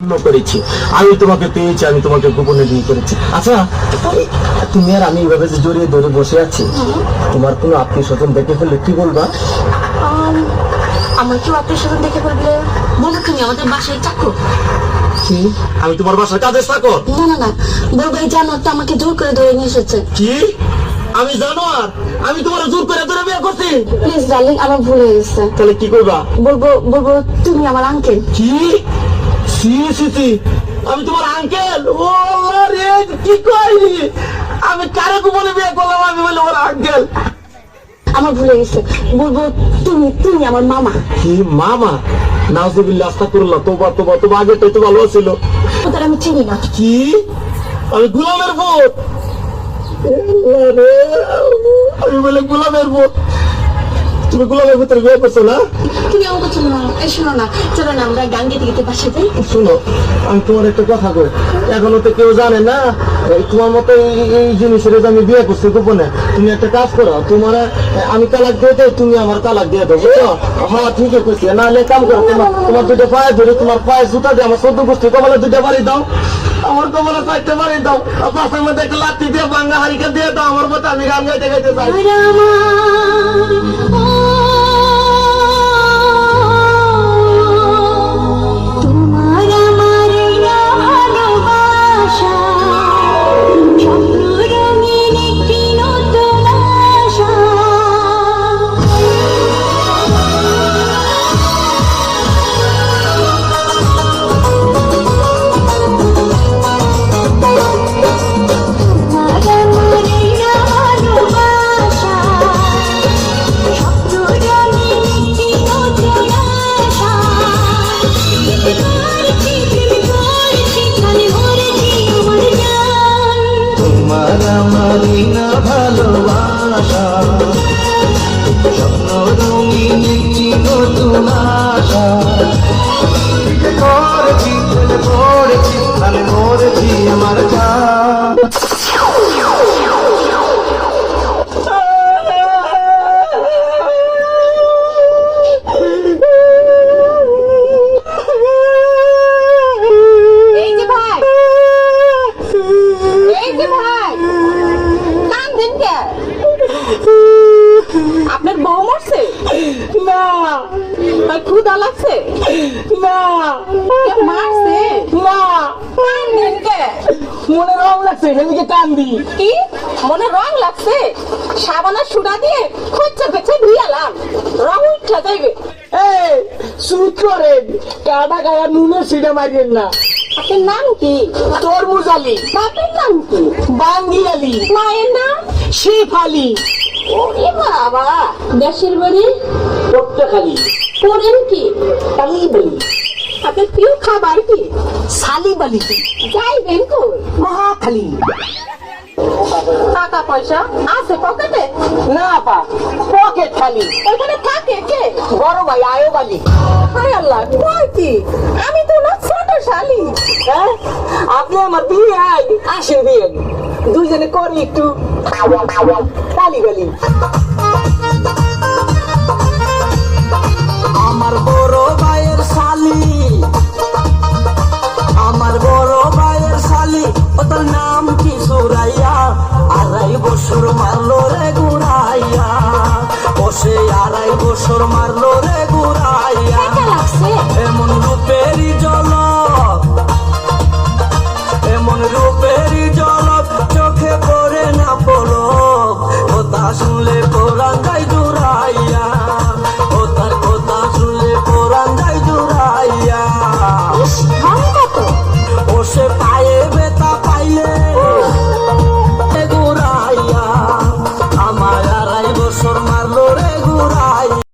করেছি। আমি তোমাকে পেয়েছি, আমি তোমাকে গোপনে বিয়ে করেছি। আচ্ছা, তুমি আর আমি এইভাবে যে জড়িয়ে ধরে বসে আছি, তোমার কোনো আত্মীয় স্বজন দেখে ফেললে কি বলবা? আমার কেউ আত্মীয় স্বজন দেখে বলবে, বলবো তুমি আমাদের বাসায় চাকর। কি? আমি তোমার বাসার কাজের চাকর? না না না, বলবো এই জানোয়ারটা আমাকে জোর করে ধরে নিয়ে এসেছে। কি? আমি জানোয়ার? আমি তোমার জোর করে ধরে বিয়ে করছি? প্লিজ ডার্লিং, আমার ভুল হয়ে গেছে। তাহলে কি করবা? বলবো তুমি আমার আঙ্কেল। কি? সি সি সি, আমি তোমার আঙ্কেল? ও আল্লাহ রে, কি কইলি? আমি কারে গোপনে বিয়ে করলাম? আমি বলে ওর আঙ্কেল? আমার ভুল হয়ে গেছে, বলবো তুমি আমার মামা। কি মামা? নাউজুবিল্লাহ, আস্তাগফিরুল্লাহ, তোবা তোবা তোবা, আগেটাই তো ভালো ছিল। ওদের আমি চিনি না। কি? আমি গোলামের ভূত? আল্লাহ রে, আমি বলে গোলামের ভূত? তুমি গোলামের ভিতরে বিয়ে করছো না? তুমি আমার কথা শোনো না, এই শোনো না, চলো না আমরা গান গেতে গেতে বাসায় যাই। শোনো, আমি তোমার একটা কথা কই, এখনো তো কেউ জানে না এই তোমার মতো এই জিনিসের যে আমি বিয়ে করছি গোপনে। তুমি একটা কাজ করো, তোমার আমি তালাক দিয়ে দেয়, তুমি আমার তালাক দিয়ে দেবো, বুঝছো? হ্যাঁ ঠিকই কইছি। নাহলে কাম করো, তোমার দুটো পায়ে ধরে, তোমার পায়ে জুতা দিয়ে আমার 14 গোষ্ঠী কপালে দুটো বাড়ি দাও, আমার কপালে 4টে বাড়ি দাও, পাশের মধ্যে একটা লাঠি দিয়ে ভাঙ্গা হারিকা দিয়ে দাও আমার মতো, আমি গান গাইতে গাইতে যাই। ভালোবাসা স্বপ্ন রঙিন একটি নতুন আশা, করেছি পড়েছি আমি মরেছি আমার জান। আপনার বউ মরছে? না। ক্ষুধা লাগছে? না। মারছে? না। কান্দেন কে? মনে রং লাগছে, সেদিকে কান্দি। কি মনে রং লাগছে? সাবানের সুডা দিয়ে খরচা পেছে ধুইয়ালাম, রং উঠা যাইবে। এই সুদ করেন, কাটা গায়া নুনের সিডা মারিয়েন না। আপনার নাম কি? তরমুজ আলী। বাপের নাম কি? বাঙ্গি আলী। মায়ের নাম? শেফ আলী। ওরে বাবা, দেশের বাড়ি? পট্টাখালী। করেন কি? কালী বলি। আপনার প্রিয় খাবার কি? সালি বালি। যাইবেন কই? মহাখালী। টাকা পয়সা আছে পকেটে? না পা, পকেট খালি। ওখানে থাকে কে? বড় ভাই আয়ব আলী। হায় আল্লাহ, কয় কি? আমি তো না ছোট শালি। হ্যাঁ, আপনি আমার বিয়ে আসেন বিয়ে, দুইজনে করি একটু কালি গালি। আমার বড় ভাইয়ের শালি, আমার বড় ভাইয়ের শালি, ও তোর নাম কি সুরাইয়া? 2.5 বছর মারলো রে গুড়াইয়া, ও সে 2.5 বছর মারলো রে গুড়াইয়া। লাগছে এমন